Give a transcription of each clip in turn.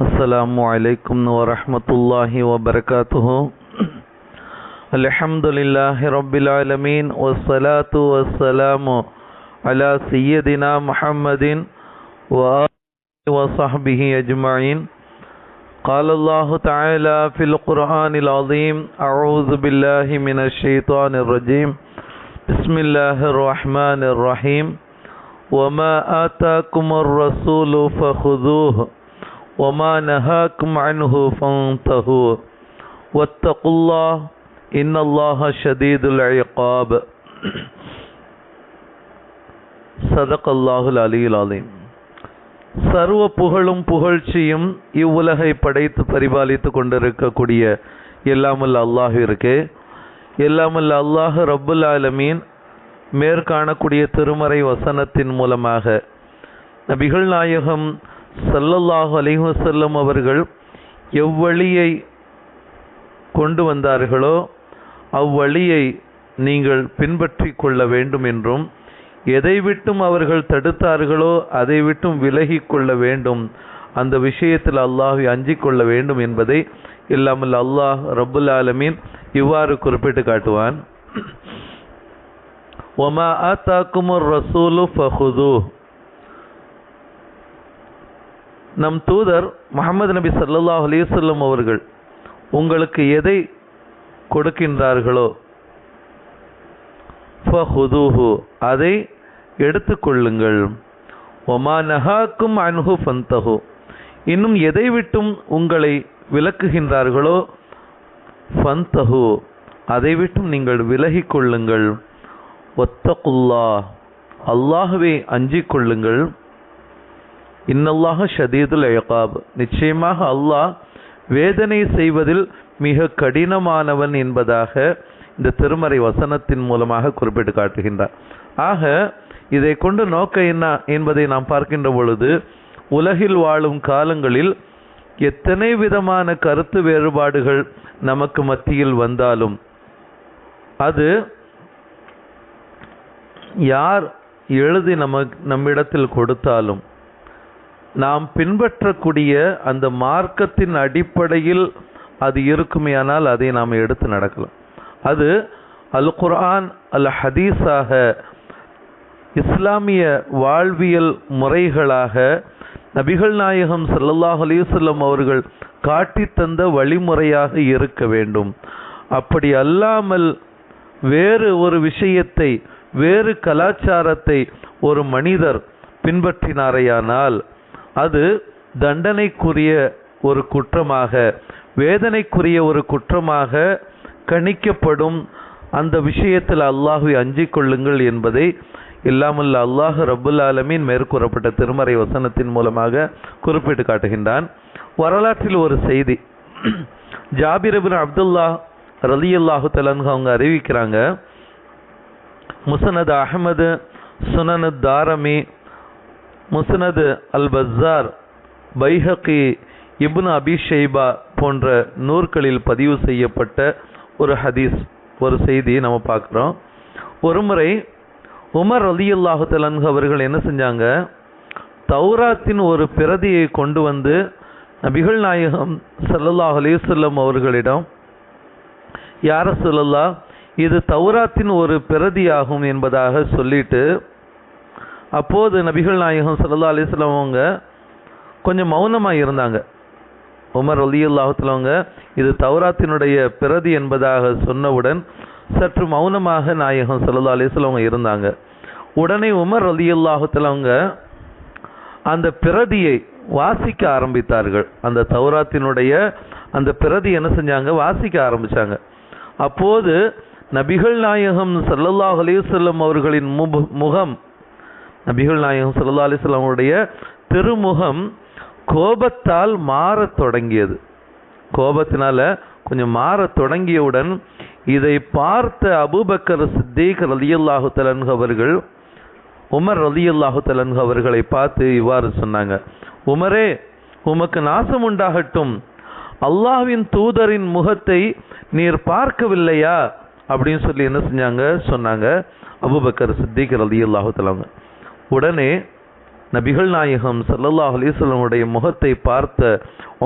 السلام عليكم ورحمة الله وبركاته. الحمد لله رب العالمين والصلاة والسلام على سيدنا محمد وآله وصحبه أجمعين. قال الله تعالى في القرآن العظيم: أعوذ بالله من الشيطان الرجيم. بسم الله الرحمن الرحيم. وما آتاكم الرسول فخذوه وما نهاكم عنه فانتهوا واتقوا الله إن الله شديد العقاب. صدق الله العلي العظيم. சர்வ புகழும் புகழ்ச்சியும் இவ்வுலகை படைத்து பரிபாலித்து கொண்டிருக்கக்கூடிய எல்லாமல்ல அல்லாஹ்விற்கு, எல்லாமல்ல அல்லாஹ் ரப்புல் ஆலமீன் மேற்காணக்கூடிய திருமறை வசனத்தின் மூலமாக நபிகள் நாயகம் ஸல்லல்லாஹு அலைஹி வஸல்லம் அவர்கள் எவ்வழியை கொண்டு வந்தார்களோ அவ்வழியை நீங்கள் பின்பற்றி கொள்ள வேண்டும் என்றும், எதை விட்டும் அவர்கள் தடுத்தார்களோ அதை விட்டும் விலகி கொள்ள வேண்டும், அந்த விஷயத்தில் அல்லாஹ்வை அஞ்சிக் கொள்ள வேண்டும் என்பதை இல்லாமல் அல்லாஹ் ரப்புல் ஆலமீன் இவ்வாறு குறிப்பிட்டு காட்டுவான். வமா ஆத்தாக்குமுர் ரசூலு ஃபஹுதூஹ். நம் தூதர் முஹம்மது நபி ஸல்லல்லாஹு அலைஹி வஸல்லம் அவர்கள் உங்களுக்கு எதை கொடுக்கின்றார்களோ ஃபஹுதூஹு, அதை எடுத்துக்கொள்ளுங்கள். வமா நஹாக்கும் அன்ஹு ஃபந்தஹு, இன்னும் எதை விட்டும் உங்களை விலக்குகின்றார்களோ ஃபந்தஹு, அதை விட்டும் நீங்கள் விலகிக் கொள்ளுங்கள். வத்தகுல்லாஹ், அல்லாஹ்வை அஞ்சிக் கொள்ளுங்கள். இன்னல்லாஹ ஷதீதுல் இகாப், நிச்சயமாக அல்லாஹ் வேதனை செய்வதில் மிக கடினமானவன் என்பதாக இந்த திருமறை வசனத்தின் மூலமாக குறிப்பிட்டு காட்டுகின்றார். ஆக இதை கொண்டு நோக்க என்ன என்பதை நாம் பார்க்கின்ற பொழுது, உலகில் வாழும் காலங்களில் எத்தனை விதமான கருத்து வேறுபாடுகள் நமக்கு மத்தியில் வந்தாலும், அது யார் எழுதி நம்மிடத்தில் கொடுத்தாலும், நாம் பின்பற்றக்கூடிய அந்த மார்க்கத்தின் அடிப்படையில் அது இருக்குமேயானால் அதை நாம் எடுத்து நடக்கலாம். அது அல் குர்ஆன் அல் ஹதீஸாக, இஸ்லாமிய வாழ்வியல் முறைகளாக, நபிகள் நாயகம் ஸல்லல்லாஹு அலைஹி வஸல்லம் அவர்கள் காட்டி தந்த வழிமுறையாக இருக்க வேண்டும். அப்படி அல்லாமல் வேறு ஒரு விஷயத்தை, வேறு கலாச்சாரத்தை ஒரு மனிதர் பின்பற்றினாரையானால் அது தண்டனைக்குரிய ஒரு குற்றமாக, வேதனைக்குரிய ஒரு குற்றமாக கணிக்கப்படும். அந்த விஷயத்தில் அல்லாஹ்வை அஞ்சிக் கொள்ளுங்கள் என்பதை இல்லாமல் அல்லாஹ் ரப்புல் ஆலமீன் மேற்கூறப்பட்ட திருமறை வசனத்தின் மூலமாக குறிப்பிட்டு காட்டுகின்றான். வரலாற்றில் ஒரு செய்தி, ஜாபிர் இப்னு அப்துல்லாஹ் ரலியல்லாஹு தஆலா அன்ஹு அவங்க அறிவிக்கிறாங்க, முஸ்னத் அஹ்மது, சுனன் தாரமி, முஸ்னத் அல் பஸார், பைஹகி, இப்னு அபி ஷைபா போன்ற நூற்களில் பதிவு செய்யப்பட்ட ஒரு ஹதீஸ், ஒரு செய்தி நம்ம பார்க்குறோம். ஒருமுறை உமர் ரலியல்லாஹு தஆலா அன்ஹு அவர்கள் என்ன செஞ்சாங்க, தௌராத்தின் ஒரு பிரதியை கொண்டு வந்து நபிகள் நாயகம் ஸல்லல்லாஹு அலைஹி வஸல்லம் அவர்களிடம், யா ரசூலல்லாஹ், இது தௌராத்தின் ஒரு பிரதியாகும் என்பதாக சொல்லிட்டு, அப்போது நபிகள் நாயகம் ஸல்லல்லாஹு அலைஹி வஸல்லம் அவங்க கொஞ்சம் மௌனமாக இருந்தாங்க. உமர் ரலியல்லாஹு தஆலா அவங்க இது தௌராத்தினுடைய பிரதி என்பதாக சொன்னவுடன் சற்று மௌனமாக நாயகம் ஸல்லல்லாஹு அலைஹி வஸல்லம் அவங்க இருந்தாங்க. உடனே உமர் ரலியல்லாஹு தஆலா அவங்க அந்த பிரதியை வாசிக்க ஆரம்பித்தார்கள். அந்த தௌராத்தினுடைய அந்த பிரதி என்ன செஞ்சாங்க, வாசிக்க ஆரம்பிச்சாங்க. அப்போது நபிகள் நாயகம் ஸல்லல்லாஹு அலைஹி வஸல்லம் அவர்களின் முகம், நபிகள் நாயகம் ஸல்லல்லாஹு அலைஹி வஸல்லம் அவருடைய திருமுகம் கோபத்தால் மாறத் தொடங்கியது. கோபத்தினால கொஞ்சம் மாறத் தொடங்கியவுடன் இதை பார்த்த அபூபக்கர் சித்தீக் ரலியல்லாஹு தஆலா அன்ஹு அவர்கள் உமர் ரலியல்லாஹு தஆலா அன்ஹு அவர்களை பார்த்து இவ்வாறு சொன்னாங்க, உமரே, உமக்கு நாசம் உண்டாகட்டும், அல்லாஹ்வின் தூதரின் முகத்தை நீர் பார்க்கவில்லையா அப்படின்னு சொல்லி என்ன செஞ்சாங்க சொன்னாங்க அபூபக்கர் சித்தீக் ரலியல்லாஹு தஆலா. உடனே நபிகள் நாயகம் ஸல்லல்லாஹு அலைஹி வஸல்லமுடைய முகத்தை பார்த்த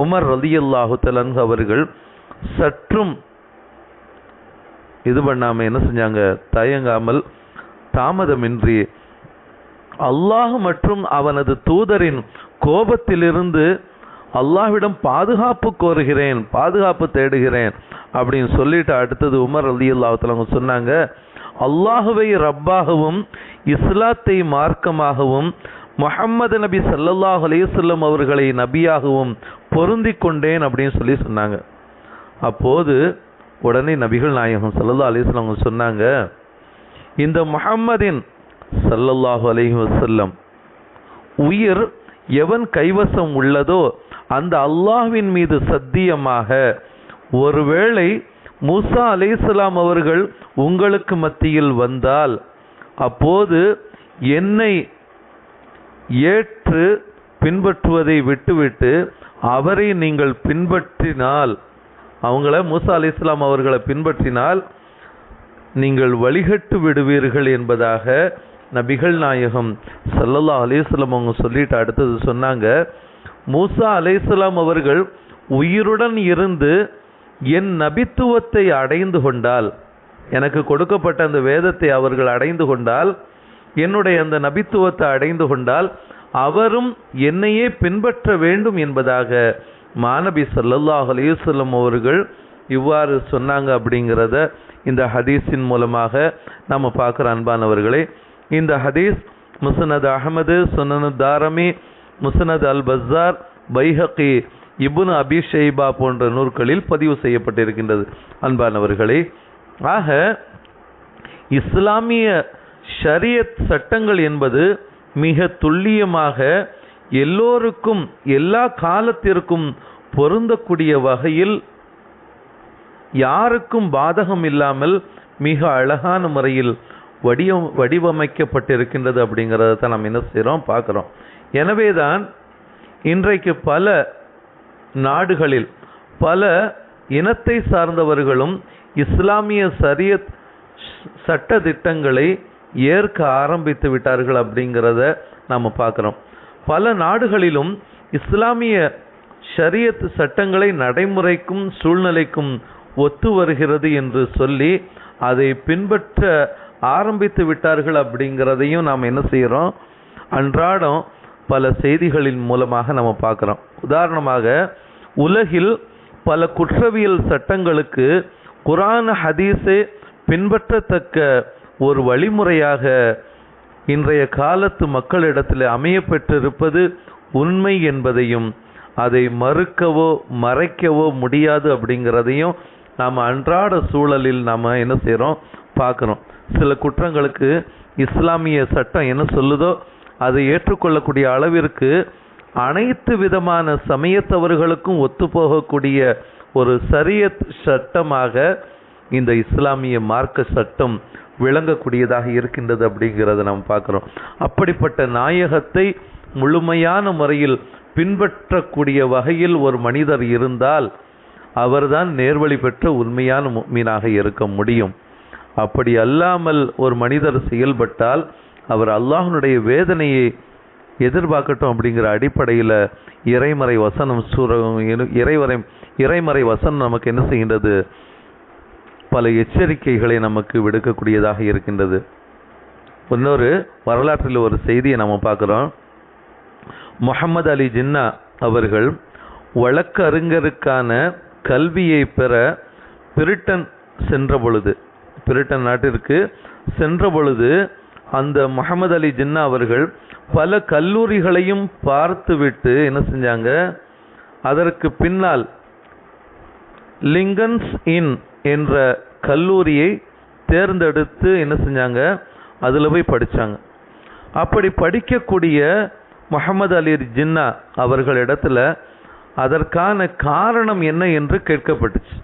உமர் ரலியல்லாஹு தஆலா அன்ஹு அவர்கள் சற்றும் இது பண்ணாம என்ன செஞ்சாங்க, தயங்காமல் தாமதமின்றி அல்லாஹ் மற்றும் அவனது தூதரின் கோபத்திலிருந்து அல்லாஹ்விடம் பாதுகாப்பு கோருகிறேன், பாதுகாப்பு தேடுகிறேன் அப்படின்னு சொல்லிட்டு அடுத்தது உமர் ரலியல்லாஹு தஆலா சொன்னாங்க, அல்லாஹுவை ரப்பாகவும் இஸ்லாத்தை மார்க்கமாகவும் முஹம்மது நபி ஸல்லல்லாஹு அலைஹி வஸல்லம் அவர்களை நபியாகவும் பொருந்தி கொண்டேன் அப்படின்னு சொன்னாங்க. அப்போது உடனே நபிகள் நாயகம் ஸல்லல்லாஹு அலைஹி வஸல்லம் சொன்னாங்க, இந்த முஹம்மதின் ஸல்லல்லாஹு அலைஹி வஸல்லம் உயிர் எவன் கைவசம் உள்ளதோ அந்த அல்லாஹ்வின் மீது சத்தியமாக, ஒருவேளை மூசா அலைஹிஸ்ஸலாம் அவர்கள் உங்களுக்கு மத்தியில் வந்தால் அப்போது என்னை ஏற்று பின்பற்றுவதை விட்டுவிட்டு அவரை நீங்கள் பின்பற்றினால், அவங்கள மூசா அலைஹிஸ்ஸலாம் அவர்களை பின்பற்றினால் நீங்கள் வழிகட்டு விடுவீர்கள் என்பதாக நபிகள் நாயகம் ஸல்லல்லாஹு அலைஹி வஸல்லம் அவங்க சொல்லிட்டு அடுத்தது சொன்னாங்க, மூசா அலைஹிஸ்ஸலாம் அவர்கள் உயிருடன் இருந்து என் நபித்துவத்தை அடைந்து கொண்டால், எனக்கு கொடுக்கப்பட்ட அந்த வேதத்தை அவர்கள் அடைந்து கொண்டால், என்னுடைய அந்த நபித்துவத்தை அடைந்து கொண்டால் அவரும் என்னையே பின்பற்ற வேண்டும் என்பதாக மாநபி ஸல்லல்லாஹு அலைஹி வஸல்லம் அவர்கள் இவ்வாறு சொன்னாங்க அப்படிங்கிறத இந்த ஹதீஸின் மூலமாக நம்ம பார்க்குற அன்பானவர்களே. இந்த ஹதீஸ் முஸ்னத் அஹமது, சுனனு தாரமி, முஸ்னத் அல் பஸார், பைஹகி, இப்னு அபி ஷைபா போன்ற நூல்களில் பதிவு செய்யப்பட்டிருக்கின்றது. அன்பானவர்களே, ஆக இஸ்லாமிய ஷரியத் சட்டங்கள் என்பது மிக துல்லியமாக எல்லோருக்கும் எல்லா காலத்திற்கும் பொருந்தக்கூடிய வகையில் யாருக்கும் பாதகம் இல்லாமல் மிக அழகான முறையில் வடிவமைக்கப்பட்டிருக்கின்றது அப்படிங்கிறத தான் நம்ம என்ன செய்கிறோம், பார்க்குறோம். எனவே தான் இன்றைக்கு பல நாடுகளில் பல இனத்தை சார்ந்தவர்களும் இஸ்லாமிய ஷரியத் சட்ட திட்டங்களை ஏற்க ஆரம்பித்து விட்டார்கள் அப்படிங்கிறத நாம் பார்க்குறோம். பல நாடுகளிலும் இஸ்லாமிய ஷரியத் சட்டங்களை நடைமுறைக்கும் சூழ்நிலைக்கும் ஒத்து வருகிறது என்று சொல்லி அதை பின்பற்ற ஆரம்பித்து விட்டார்கள் அப்படிங்கிறதையும் நாம் என்ன செய்கிறோம், அன்றாடம் பல செய்திகளின் மூலமாக நம்ம பார்க்குறோம். உதாரணமாக உலகில் பல குற்றவியல் சட்டங்களுக்கு குர்ஆன் ஹதீஸே பின்பற்றத்தக்க ஒரு வழிமுறையாக இன்றைய காலத்து மக்களிடத்தில் அமையப்பெற்றிருப்பது உண்மை என்பதையும் அதை மறுக்கவோ மறைக்கவோ முடியாது அப்படிங்கிறதையும் நாம் அன்றாட சூழலில் நாம் என்ன செய்கிறோம், பார்க்குறோம். சில குற்றங்களுக்கு இஸ்லாமிய சட்டம் என்ன சொல்லுதோ அதை ஏற்றுக்கொள்ளக்கூடிய அளவிற்கு அனைத்து விதமான சமயத்தவர்களுக்கும் ஒத்துப்போகக்கூடிய ஒரு ஷரியத் சட்டமாக இந்த இஸ்லாமிய மார்க்க சட்டம் விளங்கக்கூடியதாக இருக்கின்றது அப்படிங்கிறத நாம் பார்க்குறோம். அப்படிப்பட்ட நாயகத்தை முழுமையான முறையில் பின்பற்றக்கூடிய வகையில் ஒரு மனிதர் இருந்தால் அவர்தான் நேர்வழி பெற்ற உண்மையான முஃமினாக இருக்க முடியும். அப்படி அல்லாமல் ஒரு மனிதர் செயல்பட்டால் அவர் அல்லாஹ்வுடைய வேதனையை எதிர்பார்க்கட்டும் அப்படிங்கிற அடிப்படையில் இறைமறை வசனம் இறைமறை வசனம் நமக்கு என்ன செய்கின்றது, பல எச்சரிக்கைகளை நமக்கு விடுக்கக்கூடியதாக இருக்கின்றது. இன்னொரு வரலாற்றில் ஒரு செய்தியை நம்ம பார்க்குறோம். முஹம்மது அலி ஜின்னா அவர்கள் வழக்கறிஞருக்கான கல்வியை பெற பிரிட்டன் நாட்டிற்கு சென்ற பொழுது அந்த முஹம்மது அலி ஜின்னா அவர்கள் பல கல்லூரிகளையும் பார்த்துவிட்டு என்ன செஞ்சாங்க, அதற்கு பின்னால் லிங்கன்ஸ் இன் என்ற கல்லூரியை தேர்ந்தெடுத்து என்ன செஞ்சாங்க, அதில் போய் படித்தாங்க. அப்படி படிக்கக்கூடிய முஹம்மது அலி ஜின்னா அவர்களிடத்துல அதற்கான காரணம் என்ன என்று கேட்கப்பட்டுச்சு.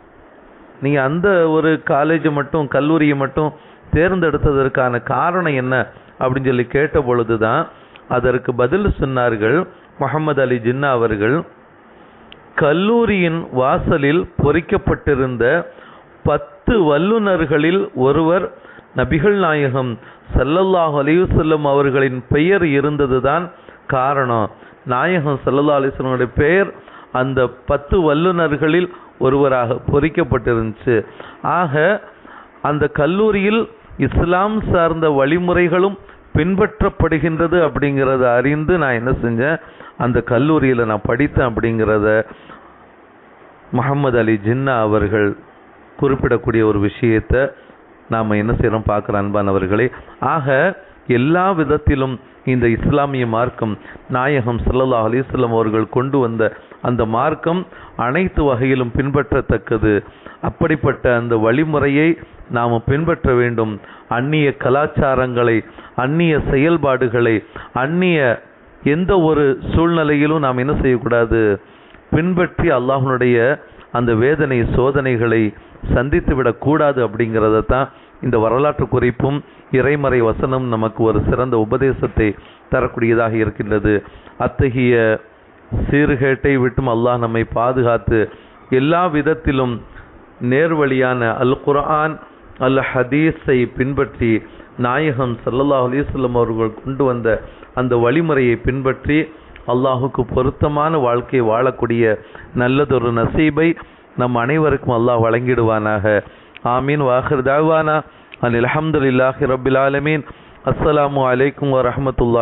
நீங்கள் அந்த ஒரு காலேஜை மட்டும் கல்லூரியை மட்டும் தேர்ந்தெடுத்ததற்கான காரணம் என்ன அப்படின்னு சொல்லி கேட்ட பொழுது தான் அதற்கு பதில் சொன்னார்கள் முஹம்மது அலி ஜின்னா அவர்கள், கல்லூரியின் வாசலில் பொறிக்கப்பட்டிருந்த 10 வல்லுநர்களில் ஒருவர் நபிகள் நாயகம் ஸல்லல்லாஹு அலைஹி வஸல்லம் அவர்களின் பெயர் இருந்ததுதான் காரணம், நாயகம் ஸல்லல்லாஹு அலைஹி வஸல்லம் பெயர் அந்த 10 வல்லுநர்களில் ஒருவராக பொறிக்கப்பட்டிருந்துச்சு. ஆக அந்த கல்லூரியில் இஸ்லாம் சார்ந்த வழிமுறைகளும் பின்பற்றப்படுகின்றது அப்படிங்கிறத அறிந்து நான் என்ன செஞ்சேன், அந்த கல்லூரியில் நான் படித்தேன் அப்படிங்கிறத முஹம்மது அலி ஜின்னா அவர்கள் குறிப்பிடக்கூடிய ஒரு விஷயத்தை நாம் என்ன செய்கிறோம் பார்க்குற அன்பானவர்களே. ஆக எல்லா விதத்திலும் இந்த இஸ்லாமிய மார்க்கம், நாயகம் ஸல்லல்லாஹு அலைஹி வஸல்லம் அவர்கள் கொண்டு வந்த அந்த மார்க்கம் அனைத்து வகையிலும் பின்பற்றத்தக்கது. அப்படிப்பட்ட அந்த வழிமுறையை நாம் பின்பற்ற வேண்டும். அந்நிய கலாச்சாரங்களை, அந்நிய செயல்பாடுகளை, அந்நிய எந்த ஒரு சூழ்நிலையிலும் நாம் என்ன செய்யக்கூடாது, பின்பற்றி அல்லாஹ்வுடைய அந்த வேதனை சோதனைகளை சந்தித்து விடக்கூடாது. அப்படிங்கிறத தான் இந்த வரலாற்று குறிப்பும் இறைமறை வசனம் நமக்கு ஒரு சிறந்த உபதேசத்தை தரக்கூடியதாக இருக்கின்றது. அத்தகைய சீர்கேட்டை விட்டும் அல்லாஹ் நம்மை பாதுகாத்து எல்லா விதத்திலும் நேர்வழியான அல் குர்ஆன் அல் ஹதீஸை பின்பற்றி நாயகம் ஸல்லல்லாஹு அலைஹி வஸல்லம் அவர்கள் கொண்டு வந்த அந்த வழிமுறையை பின்பற்றி அல்லாஹுக்கு பொருத்தமான வாழ்க்கையை வாழக்கூடிய நல்லதொரு நசீபை நம் அனைவருக்கும் அல்லாஹ் வழங்கிடுவானாக. ஆமீன். வாஹிர் தாவானா அனில் அல்ஹம்துலில்லாஹி ரப்பில் ஆலமீன். அஸ்ஸலாமு அலைக்கும் வரஹ்மத்துல்லாஹி